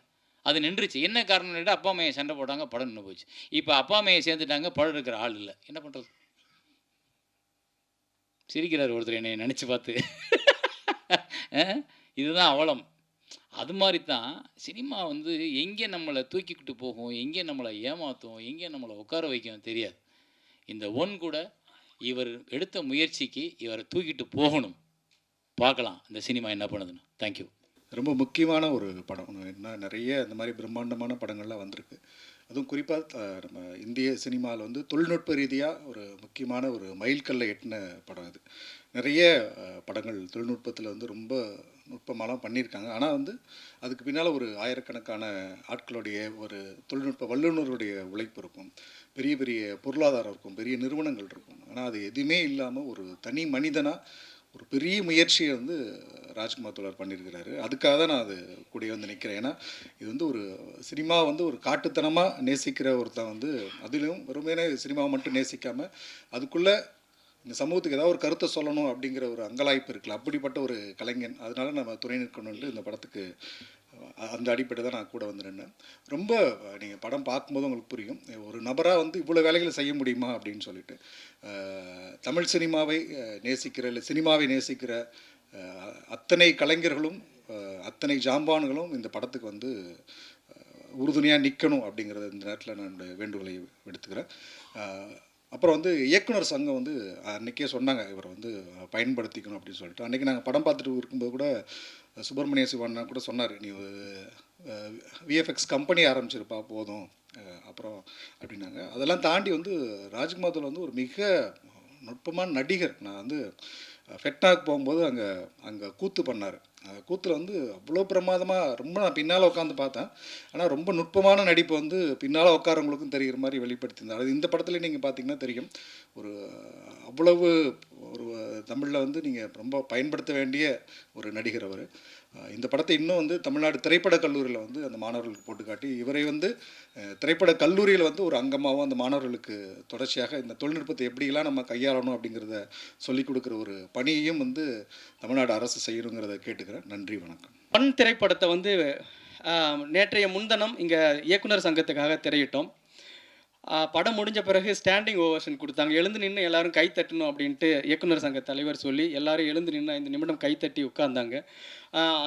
Speaker 2: அது நின்றுச்சு. என்ன காரணம்? அப்பா அம்மையை சண்டை போட்டாங்க, படம் நின்று போச்சு. இப்போ அப்பா அம்மையை சேர்ந்துட்டாங்க, படம் இருக்கிற ஆள் இல்லை, என்ன பண்ணுறது? சிரிக்கிறார் ஒருத்தர் என்னை நினச்சி பார்த்து. இதுதான் அவலம். அது மாதிரி தான் சினிமா வந்து எங்கே நம்மளை தூக்கிக்கிட்டு போகும், எங்கே நம்மளை ஏமாற்றும், எங்கே நம்மளை உட்கார வைக்கும் தெரியாது. இந்த ஒன் கூட இவர் எடுத்த முயற்சிக்கு இவரை தூக்கிட்டு போகணும். பார்க்கலாம் இந்த சினிமா என்ன பண்ணுதுன்னு. தேங்க்யூ.
Speaker 3: ரொம்ப முக்கியமான ஒரு படம். என்ன நிறைய இந்த மாதிரி பிரம்மாண்டமான படங்கள்லாம் வந்திருக்கு. அதுவும் குறிப்பாக நம்ம இந்திய சினிமாவில் வந்து தொழில்நுட்ப ரீதியாக ஒரு முக்கியமான ஒரு மைல்கல்லை எட்டின படம் இது. நிறைய படங்கள் தொழில்நுட்பத்தில் வந்து ரொம்ப நுட்பமாலாம் பண்ணியிருக்காங்க. ஆனால் வந்து அதுக்கு பின்னால் ஒரு ஆயிரக்கணக்கான ஆட்களுடைய ஒரு தொழில்நுட்ப வல்லுநருடைய உழைப்பு இருக்கும், பெரிய பெரிய பொருளாதாரம் இருக்கும், பெரிய நிறுவனங்கள் இருக்கும். ஆனால் அது எதுவுமே இல்லாமல் ஒரு தனி மனிதனாக ஒரு பெரிய முயற்சியை வந்து ராஜ்குமார் தோழர் பண்ணியிருக்கிறாரு. அதுக்காக தான் நான் அது கூட வந்து நிற்கிறேன். ஏன்னா இது வந்து ஒரு சினிமா வந்து ஒரு காட்டுத்தனமாக நேசிக்கிற ஒருத்தன் வந்து, அதிலும் வெறுமையான சினிமாவை மட்டும் நேசிக்காமல் அதுக்குள்ளே இந்த சமூகத்துக்கு ஏதாவது ஒரு கருத்தை சொல்லணும் அப்படிங்கிற ஒரு அங்கலாய்ப்பு இருக்குல்ல, அப்படிப்பட்ட ஒரு கலைஞன். அதனால நம்ம துணை நிற்கணுன்ட்டு இந்த படத்துக்கு அந்த அடிப்படை தான் நான் கூட வந்து நின்னேன். ரொம்ப நீங்கள் படம் பார்க்கும்போது உங்களுக்கு புரியும், ஒரு நபராக வந்து இவ்வளோ வேலைகளை செய்ய முடியுமா அப்படின்னு சொல்லிட்டு. தமிழ் சினிமாவை நேசிக்கிற, இல்லை சினிமாவை நேசிக்கிற அத்தனை கலைஞர்களும் அத்தனை ஜாம்பான்களும் இந்த படத்துக்கு வந்து உறுதுணையாக நிற்கணும் அப்படிங்கிறத இந்த நேரத்தில் நான் வேண்டுகோளை விடுத்துக்கிறேன். அப்புறம் வந்து இயக்குனர் சங்கம் வந்து அன்றைக்கே சொன்னாங்க இவரை வந்து பயன்படுத்திக்கணும் அப்படின்னு சொல்லிட்டு. அன்றைக்கி நாங்கள் படம் பார்த்துட்டு இருக்கும்போது கூட சுப்பிரமணிய சிவண்ணா கூட சொன்னார், நீ விஎஃப்எக்ஸ் கம்பெனி ஆரம்பிச்சிருப்பா போதும் அப்புறம் அப்படின்னாங்க. அதெல்லாம் தாண்டி வந்து ராஜ்குமார் வந்து ஒரு மிக நுட்பமான நடிகர். நான் வந்து ஃபெட்னாக்கு போகும்போது அங்கே கூத்து பண்ணார். கூத்தில் வந்து அவ்வளோ பிரமாதமாக ரொம்ப நான் பின்னால் உட்காந்து பார்த்தேன். ஆனால் ரொம்ப நுட்பமான நடிப்பு வந்து பின்னால் உட்காரவங்களுக்கும் தெரிகிற மாதிரி வெளிப்படுத்தியிருந்தார். அது இந்த படத்தில் நீங்கள் பார்த்தீங்கன்னா தெரியும். ஒரு அவ்வளவு ஒரு தமிழில் வந்து நீங்கள் ரொம்ப பயன்படுத்த வேண்டிய ஒரு நடிகர் அவர். இந்த படத்தை இன்னும் வந்து தமிழ்நாடு திரைப்படக் கல்லூரியில் வந்து அந்த மாணவர்களுக்கு போட்டு காட்டி இவரை வந்து திரைப்படக் கல்லூரியில் வந்து ஒரு அங்கமாகவும் அந்த மாணவர்களுக்கு தொடர்ச்சியாக இந்த தொழில்நுட்பத்தை எப்படியெல்லாம் நம்ம கையாளணும் அப்படிங்கிறத சொல்லிக் கொடுக்குற ஒரு பணியையும் வந்து தமிழ்நாடு அரசு செய்யணுங்கிறத கேட்டுக்கிறேன். நன்றி, வணக்கம்.
Speaker 4: பன் திரைப்படத்தை வந்து நேற்றைய முன்தினம் இங்கே இயக்குனர் சங்கத்துக்காக திரையிட்டோம். படம் முடிஞ்ச பிறகு ஸ்டாண்டிங் ஓவேஷன் கொடுத்தாங்க. எழுந்து நின்று எல்லாரும் கை தட்டணும் அப்படின்ட்டு இயக்குனர் சங்க தலைவர் சொல்லி எல்லாரும் எழுந்து நின்று 5 நிமிடம் கைத்தட்டி உட்கார்ந்தாங்க.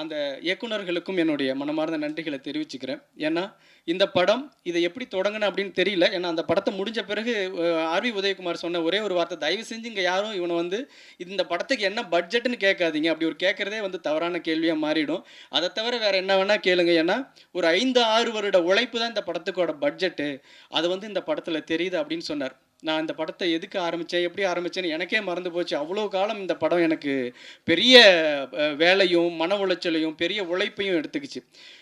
Speaker 4: அந்த இயக்குனர்களுக்கும் என்னுடைய மனமார்ந்த நன்றிகளை தெரிவிச்சுக்கிறேன். ஏன்னா இந்த படம் இதை எப்படி தொடங்கினேன் அப்படின்னு தெரியல. ஏன்னா அந்த படத்தை முடிஞ்ச பிறகு ஆர்வி உதயகுமார் சொன்ன ஒரே ஒரு வார்த்தை, தயவு செஞ்சு இங்கே யாரும் இவனை வந்து இந்த படத்துக்கு என்ன பட்ஜெட்டுன்னு கேட்காதீங்க. அப்படி ஒரு கேட்குறதே வந்து தவறான கேள்வியாக மாறிடும். அதை தவிர வேறு என்ன வேணால் கேளுங்க. ஏன்னா ஒரு 5-6 வருட உழைப்பு தான் இந்த படத்துக்கோட பட்ஜெட்டு. அது வந்து இந்த படத்தில் தெரியுது அப்படின்னு சொன்னார். நான் இந்த படத்தை எதுக்கு ஆரம்பித்தேன், எப்படி ஆரம்பித்தேன்னு எனக்கே மறந்து போச்சு. அவ்வளோ காலம் இந்த படம் எனக்கு பெரிய வேலையும் மன உளைச்சலையும் பெரிய உழைப்பையும் எடுத்துக்கிச்சு.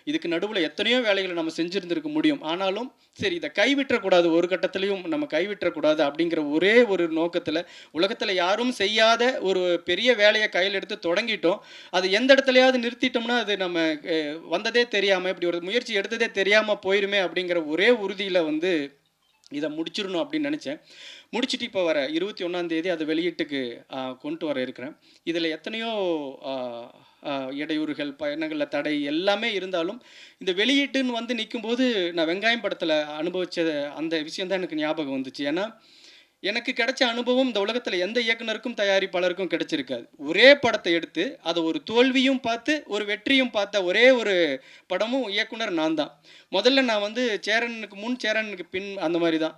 Speaker 4: இதுக்கு நடுவில் எத்தனையோ வேலைகளை நம்ம செஞ்சுருந்துருக்க முடியும். ஆனாலும் சரி, இதை கைவிட்டக்கூடாது, ஒரு கட்டத்துலையும் நம்ம கைவிட்டக்கூடாது அப்படிங்கிற ஒரே ஒரு நோக்கத்தில் உலகத்தில் யாரும் செய்யாத ஒரு பெரிய வேலையை கையில் எடுத்து தொடங்கிட்டோம். அது எந்த இடத்துலையாவது நிறுத்திட்டோம்னா அது நம்ம வந்ததே தெரியாமல், இப்படி ஒரு முயற்சி எடுத்ததே தெரியாமல் போயிருமே அப்படிங்கிற ஒரே உறுதியில் வந்து இதை முடிச்சிடணும் அப்படின்னு நினச்சேன். முடிச்சுட்டு இப்போ வர 21ஆம் தேதி அதை வெளியீட்டுக்கு கொண்டு வர இருக்கிறேன். இதில் எத்தனையோ இடையூறுகள், பயணங்களில் தடை எல்லாமே இருந்தாலும் இந்த வெளியீட்டுன்னு வந்து நிற்கும்போது நான் வெங்காயம் படத்தில் அனுபவித்த அந்த விஷயந்தான் எனக்கு ஞாபகம் வந்துச்சு. ஏன்னா எனக்கு கிடைச்ச அனுபவம் இந்த உலகத்தில் எந்த இயக்குனருக்கும் தயாரிப்பாளருக்கும் கிடைச்சிருக்காது. ஒரே படத்தை எடுத்து அதை ஒரு தோல்வியும் பார்த்து ஒரு வெற்றியும் பார்த்த ஒரே ஒரு படமும் இயக்குனர் நான் தான். முதல்ல நான் வந்து சேரனுக்கு முன் சேரனுக்கு பின் அந்த மாதிரி தான்.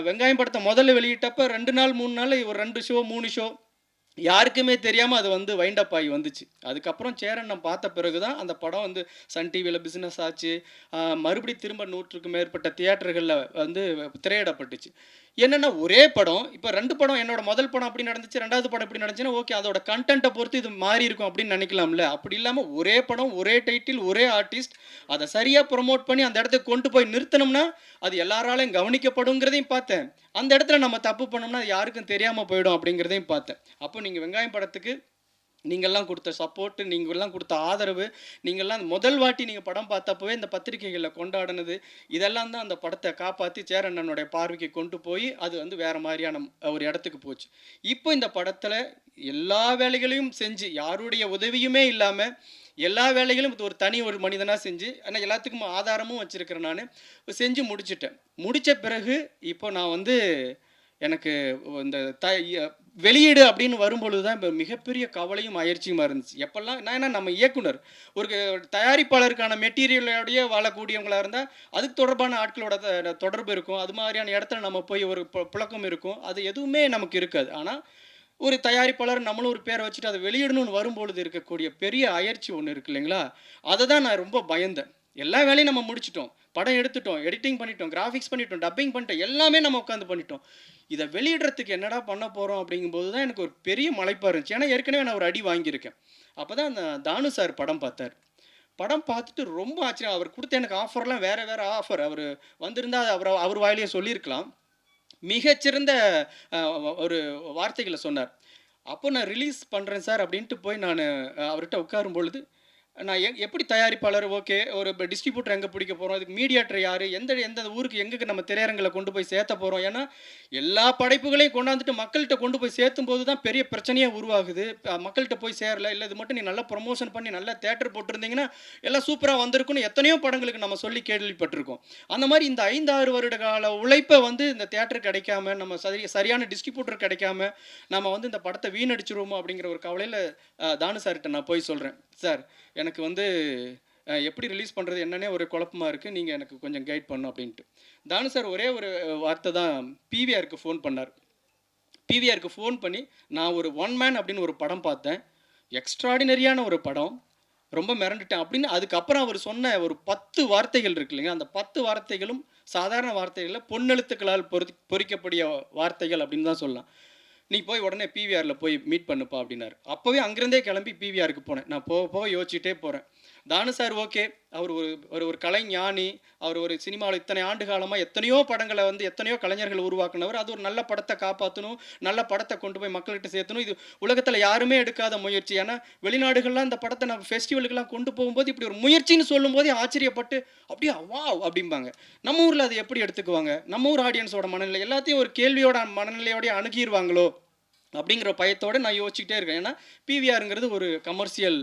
Speaker 4: வெங்காயம் படத்தை முதல்ல வெளியிட்டப்போ 2 நாள் 3 நாள் ஒரு 2 ஷோ 3 ஷோ யாருக்குமே தெரியாமல் அது வந்து வைண்ட் அப் ஆகி வந்துச்சு. அதுக்கப்புறம் சேரன் நான் பார்த்த பிறகு தான் அந்த படம் வந்து சன் டிவியில் பிஸ்னஸ் ஆச்சு. மறுபடியும் திரும்ப 100க்கும் மேற்பட்ட தியேட்டர்களில் வந்து திரையிடப்பட்டுச்சு. என்னென்னா ஒரே படம் இப்போ 2 படம், என்னோட முதல் படம் அப்படி நடந்துச்சு, 2வது படம் இப்படி நடந்துச்சுன்னா ஓகே, அதோட கண்டென்ட்டை பொறுத்து இது மாறி இருக்கும் அப்படின்னு நினைக்கலாம்ல. அப்படி இல்லாமல் ஒரே படம், ஒரே டைட்டில், ஒரே ஆர்டிஸ்ட், அதை சரியாக ப்ரொமோட் பண்ணி அந்த இடத்துக்கு கொண்டு போய் நிறுத்தினோம்னா அது எல்லாராலையும் கவனிக்கப்படுங்கிறதையும் பார்த்தேன். அந்த இடத்துல நம்ம தப்பு பண்ணோம்னா அது யாருக்கும் தெரியாமல் போயிடும் அப்படிங்கிறதையும் பார்த்தேன். அப்போ நீங்கள் வெங்காயம் படத்துக்கு நீங்கள்லாம் கொடுத்த சப்போர்ட்டு, நீங்கள்லாம் கொடுத்த ஆதரவு, நீங்கள்லாம் முதல் வாட்டி நீங்கள் படம் பார்த்தப்பவே இந்த பத்திரிகைகளில் கொண்டாடினது, இதெல்லாம் தான் அந்த படத்தை காப்பாற்றி சேரண்ணனுடைய பார்வைக்கு கொண்டு போய் அது வந்து வேறு மாதிரியான ஒரு இடத்துக்கு போச்சு. இப்போ இந்த படத்தில் எல்லா வேலைகளையும் செஞ்சு யாருடைய உதவியுமே இல்லாமல் எல்லா வேலைகளும் ஒரு மனிதனாக செஞ்சு, ஆனால் எல்லாத்துக்கும் ஆதாரமும் வச்சுருக்கிறேன். நான் செஞ்சு முடிச்சிட்டேன். முடித்த பிறகு இப்போ நான் வந்து எனக்கு இந்த வெளியீடு அப்படின்னு வரும்பொழுது தான் இப்போ மிகப்பெரிய கவலையும் அயற்சியுமா இருந்துச்சு. எப்பெல்லாம் ஏன்னா நம்ம இயக்குனர் ஒரு தயாரிப்பாளருக்கான மெட்டீரியலோடையே வாழக்கூடியவங்களாக இருந்தால் அதுக்கு தொடர்பான ஆட்களோட தொடர்பு இருக்கும். அது மாதிரியான இடத்துல நம்ம போய் ஒரு புழக்கம் இருக்கும். அது எதுவுமே நமக்கு இருக்காது. ஆனால் ஒரு தயாரிப்பாளர் நம்மளும் ஒரு பேரை வச்சுட்டு அதை வெளியிடணும்னு வரும்பொழுது இருக்கக்கூடிய பெரிய அயற்சி ஒன்று இருக்கு இல்லைங்களா? அதை தான் நான் ரொம்ப பயந்தேன். எல்லா வேலையும் நம்ம முடிச்சிட்டோம், படம் எடுத்துட்டோம், எடிட்டிங் பண்ணிட்டோம், கிராஃபிக்ஸ் பண்ணிட்டோம், டப்பிங் பண்ணிட்டோம், எல்லாமே நம்ம உட்காந்து பண்ணிட்டோம். இதை வெளியிடுறதுக்கு என்னடா பண்ண போகிறோம் அப்படிங்கும்போது தான் எனக்கு ஒரு பெரிய மலைப்பாக இருந்துச்சு. ஏன்னா ஏற்கனவே நான் ஒரு அடி வாங்கியிருக்கேன். அப்போ தான் அந்த தானு சார் படம் பார்த்தார். படம் பார்த்துட்டு ரொம்ப ஆச்சரியம். அவர் கொடுத்த எனக்கு ஆஃபர்லாம் வேறு வேறு ஆஃபர். அவர் வந்திருந்தால் அவர் வாயிலேயே சொல்லியிருக்கலாம். மிகச்சிறந்த ஒரு வார்த்தைகளை சொன்னார். அப்போ நான் ரிலீஸ் பண்ணுறேன் சார் அப்படின்ட்டு போய் நான் அவர்கிட்ட உட்காரும் பொழுது நான் எப்படி தயாரிப்பாளர், ஓகே, ஒரு டிஸ்ட்ரிபியூட்டர் எங்கே பிடிக்க போகிறோம், அதுக்கு மீடியாட்டர் யார், எந்த ஊருக்கு எங்கே நம்ம திரையரங்களை கொண்டு போய் சேர்த்த போகிறோம். ஏன்னா எல்லா படைப்புகளையும் கொண்டாந்துட்டு மக்கள்கிட்ட கொண்டு போய் சேர்த்தும் போது தான் பெரிய பிரச்சனையாக உருவாகுது. மக்கள்கிட்ட போய் சேரல, இல்லை இது மட்டும் நீ நல்லா ப்ரொமோஷன் பண்ணி நல்லா தேட்டர் போட்டிருந்தீங்கன்னா எல்லாம் சூப்பராக வந்திருக்குன்னு எத்தனையோ படங்களுக்கு நம்ம சொல்லி கேள்விப்பட்டிருக்கோம். அந்த மாதிரி இந்த 5-6 வருட கால உழைப்பை வந்து இந்த தேட்டர் கிடைக்காம, நம்ம சரியான டிஸ்ட்ரிபியூட்டர் கிடைக்காம நம்ம வந்து இந்த படத்தை வீணடிச்சிருவோமோ அப்படிங்கிற ஒரு கவலையில் தானு சார்கிட்ட நான் போய் சொல்கிறேன், சார் எனக்கு வந்து எப்படி ரிலீஸ் பண்ணுறது என்னன்னே ஒரு குழப்பமாக இருக்குது, நீங்கள் எனக்கு கொஞ்சம் கைட் பண்ணும் அப்படின்ட்டு. தானு சார் ஒரே ஒரு வார்த்தை தான் பிவிஆருக்கு ஃபோன் பண்ணார். பிவிஆருக்கு ஃபோன் பண்ணி நான் ஒரு ஒன் மேன் அப்படின்னு ஒரு படம் பார்த்தேன், எக்ஸ்ட்ராடினரியான ஒரு படம், ரொம்ப மிரண்டுட்டேன் அப்படின்னு. அதுக்கப்புறம் அவர் சொன்ன ஒரு 10 வார்த்தைகள் இருக்கு இல்லைங்க, அந்த 10 வார்த்தைகளும் சாதாரண வார்த்தைகளில் பொன்னெழுத்துக்களால் பொறிக்கப்படிய வார்த்தைகள் அப்படின்னு தான் சொல்லலாம். நீ போய் உடனே பிவிஆரில் போய் மீட் பண்ணுப்பா அப்படின்னாரு. அப்போவே அங்கேருந்தே கிளம்பி பிவிஆருக்கு போனேன். நான் போக யோசிச்சுட்டே போகிறேன். தானு சார் ஓகே, அவர் ஒரு ஒரு ஒரு கலைஞானி, அவர் ஒரு சினிமாவில் இத்தனை ஆண்டு காலமாக எத்தனையோ படங்களை வந்து எத்தனையோ கலைஞர்கள் உருவாக்குனவர். அது ஒரு நல்ல படத்தை காப்பாற்றணும், நல்ல படத்தை கொண்டு போய் மக்கள்கிட்ட சேர்த்தணும். இது உலகத்தில் யாருமே எடுக்காத முயற்சி. ஏன்னா வெளிநாடுகள்லாம் இந்த படத்தை நம்ம ஃபெஸ்டிவலுக்கெல்லாம் கொண்டு போகும்போது இப்படி ஒரு முயற்சின்னு சொல்லும்போதே ஆச்சரியப்பட்டு அப்படியே வாவ் அப்படிம்பாங்க. நம்ம ஊரில் அதை எப்படி எடுத்துக்குவாங்க? நம்ம ஊர் ஆடியன்ஸோட மனநிலை எல்லாத்தையும் ஒரு கேள்வியோட மனநிலையோடய அணுகிடுவாங்களோ அப்படிங்கிற பயத்தோடு நான் யோசிச்சுக்கிட்டே இருக்கேன். ஏன்னா பிவிஆருங்கிறது ஒரு கமர்ஷியல்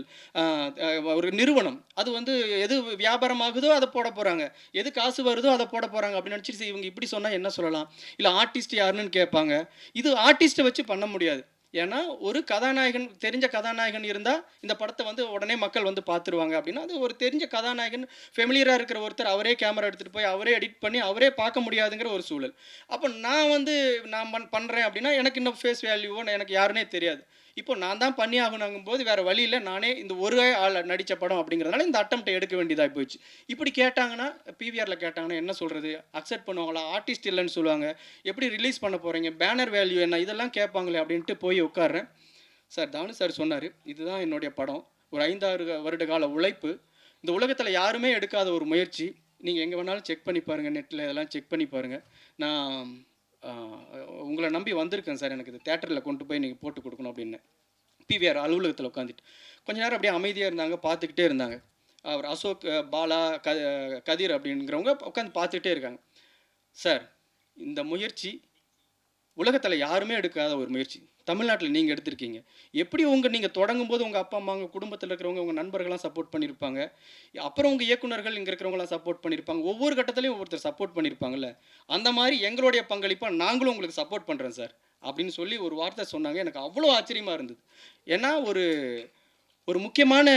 Speaker 4: ஒரு நிறுவனம். அது வந்து எது வியாபாரமாகுதோ அதை போட போகிறாங்க, எது காசு வருதோ அதை போட போகிறாங்க அப்படின்னு நினச்சிட்டு இவங்க இப்படி சொன்னால் என்ன சொல்லலாம்? இல்லை ஆர்டிஸ்ட் யாருன்னு கேட்பாங்க. இது ஆர்டிஸ்ட்டை வச்சு பண்ண முடியாது. ஏன்னா ஒரு கதாநாயகன், தெரிஞ்ச கதாநாயகன் இருந்தால் இந்த படத்தை வந்து உடனே மக்கள் வந்து பார்த்துருவாங்க. அப்படின்னா அது ஒரு தெரிஞ்ச கதாநாயகன், ஃபெமிலியராக இருக்கிற ஒருத்தர் அவரே கேமரா எடுத்துகிட்டு போய் அவரே எடிட் பண்ணி அவரே பார்க்க முடியாதுங்கிற ஒரு சூழல். அப்போ நான் பண்ணுறேன் அப்படின்னா எனக்கு இன்னும் ஃபேஸ் வேல்யூவோ எனக்கு யாருன்னே தெரியாது. இப்போ நான் தான் பண்ணி ஆகணுங்கும்போது வேறு வழி இல்லை, நானே இந்த ஒரு ஆள் நடித்த படம் அப்படிங்கிறதுனால இந்த அட்டம்ப்டை எடுக்க வேண்டியதாக போயிடுச்சு. இப்படி கேட்டாங்கன்னா பிவிஆரில் கேட்டாங்கன்னா என்ன சொல்கிறது? அக்செப்ட் பண்ணுவாங்களா? ஆர்டிஸ்ட் இல்லைன்னு சொல்லுவாங்க. எப்படி ரிலீஸ் பண்ண போகிறீங்க? பேனர் வேல்யூ என்ன? இதெல்லாம் கேட்பாங்களே அப்படின்ட்டு போய் உட்கார்றேன். சார் தானு சார் சொன்னார், இதுதான் என்னுடைய படம், ஒரு 5-6 வருட கால உழைப்பு, இந்த உலகத்தில் யாருமே எடுக்காத ஒரு முயற்சி. நீங்கள் எங்கே வேணாலும் செக் பண்ணி பாருங்கள், நெட்டில் இதெல்லாம் செக் பண்ணி பாருங்கள். நான் உங்களை நம்பி வந்திருக்கேன் சார், எனக்கு இது தேட்டரில் கொண்டு போய் நீங்கள் போட்டு கொடுக்கணும் அப்படின்னு. பிவிஆர் அலுவலகத்தில் உட்காந்துட்டு கொஞ்ச நேரம் அப்படியே அமைதியாக இருந்தாங்க, பார்த்துக்கிட்டே இருந்தாங்க. அவர் அசோக், பாலா, கதிர் அப்படிங்கிறவங்க உட்காந்து பார்த்துக்கிட்டே இருக்காங்க. சார், இந்த முயற்சி உலகத்தில் யாருமே எடுக்காத ஒரு முயற்சி, தமிழ்நாட்டில் நீங்கள் எடுத்திருக்கீங்க. எப்படி நீங்கள் தொடங்கும் போது உங்கள் அப்பா அம்மா, உங்கள் குடும்பத்தில் இருக்கிறவங்க, உங்கள் நண்பர்கள்லாம் சப்போர்ட் பண்ணியிருப்பாங்க. அப்புறம் உங்கள் இயக்குநர்கள் இங்கே இருக்கிறவங்களாம் சப்போர்ட் பண்ணியிருப்பாங்க. ஒவ்வொரு கட்டத்துலையும் ஒவ்வொருத்தர் சப்போர்ட் பண்ணியிருப்பாங்கல்ல. அந்த மாதிரி எங்களுடைய பங்களிப்பாக நாங்களும் உங்களுக்கு சப்போர்ட் பண்ணுறேன் சார் அப்படின்னு சொல்லி ஒரு வார்த்தை சொன்னாங்க. எனக்கு அவ்வளோ ஆச்சரியமாக இருந்தது. ஏன்னா ஒரு முக்கியமான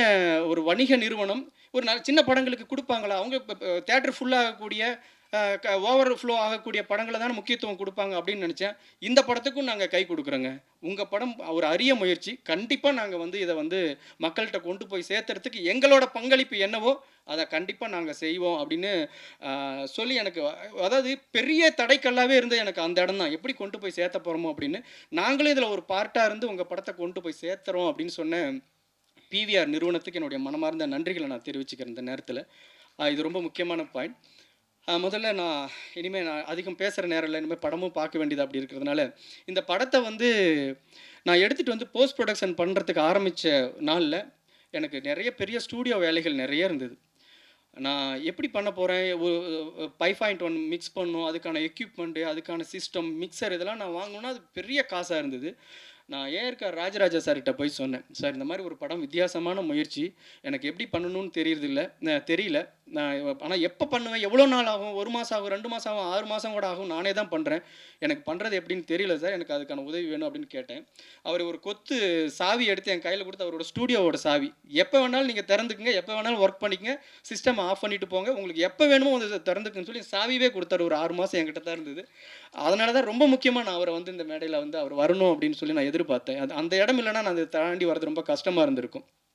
Speaker 4: ஒரு வணிக நிறுவனம் ஒரு சின்ன படங்களுக்கு கொடுப்பாங்களா? அவங்க தேட்டர் ஃபுல்லாகக்கூடிய ஓவர் ஃப்ளோ ஆகக்கூடிய படங்களை தானே முக்கியத்துவம் கொடுப்பாங்க அப்படின்னு நினச்சேன். இந்த படத்துக்கும் நாங்கள் கை கொடுக்குறோங்க. உங்கள் படம் ஒரு அரிய முயற்சி. கண்டிப்பாக நாங்கள் வந்து இதை வந்து மக்கள்கிட்ட கொண்டு போய் சேர்த்துறதுக்கு எங்களோட பங்களிப்பு என்னவோ அதை கண்டிப்பாக நாங்கள் செய்வோம் அப்படின்னு சொல்லி எனக்கு, அதாவது பெரிய தடைக்கல்லாகவே இருந்து எனக்கு அந்த இடம் தான், எப்படி கொண்டு போய் சேர்த்த போகிறோமோ அப்படின்னு. நாங்களும் இதில் ஒரு பார்ட்டாக இருந்து உங்கள் படத்தை கொண்டு போய் சேர்த்துறோம் அப்படின்னு சொன்ன பிவிஆர் நிறுவனத்துக்கு என்னுடைய மனமார்ந்த நன்றிகளை நான் தெரிவிச்சுக்கிறேன் இந்த நேரத்தில். இது ரொம்ப முக்கியமான பாயிண்ட். முதல்ல இனிமேல் நான் அதிகம் பேசுகிற நேரம் இல்லை, இனிமேல் படமும் பார்க்க வேண்டியது அப்படி இருக்கிறதுனால இந்த படத்தை வந்து நான் எடுத்துகிட்டு வந்து போஸ்ட் ப்ரொடக்ஷன் பண்ணுறதுக்கு ஆரம்பித்த நாளில் எனக்கு நிறைய பெரிய ஸ்டூடியோ வேலைகள் நிறைய இருந்தது. நான் எப்படி பண்ண போகிறேன், ஒரு 5.1 மிக்ஸ் பண்ணணும், அதுக்கான எக்யூப்மெண்ட்டு, அதுக்கான சிஸ்டம், மிக்சர் இதெல்லாம் நான் வாங்கணுன்னா அது பெரிய காசாக இருந்தது. நான் ஏஆர் ராஜராஜா சார்கிட்ட போய் சொன்னேன், சார் இந்த மாதிரி ஒரு படம் வித்தியாசமான முயற்சி, எனக்கு எப்படி பண்ணணும்னு தெரியல. நான் ஆனால் எப்போ பண்ணுவேன், எவ்வளோ நாள் ஆகும், 1 மாதம் ஆகும், 2 மாதம் ஆகும், 6 மாதம் கூட ஆகும், நானே தான் பண்ணுறேன், எனக்கு பண்ணுறது எப்படின்னு தெரியல சார், எனக்கு அதுக்கான உதவி வேணும் அப்படின்னு கேட்டேன். அவர் ஒரு கொத்து சாவி எடுத்து என் கையில் கொடுத்து, அவரோட ஸ்டூடியோவோட சாவி, எப்போ வேணாலும் நீங்கள் திறந்துக்குங்க, எப்போ வேணாலும் ஒர்க் பண்ணிக்கங்க, சிஸ்டம் ஆஃப் பண்ணிட்டு போங்க, உங்களுக்கு எப்போ வேணுமோ வந்து திறந்துக்குன்னு சொல்லி சாவியே கொடுத்தாரு. ஒரு 6 மாதம் என்கிட்ட தான் இருந்தது. அதனால தான் ரொம்ப முக்கியமாக நான் அவரை வந்து இந்த மேடையில் வந்து அவர் வரணும் அப்படின்னு சொல்லி நான் எதிர்பார்த்தேன். அந்த இடம் இல்லைன்னா நான் அதை தாண்டி வரது ரொம்ப கஷ்டமாக இருந்திருக்கும்.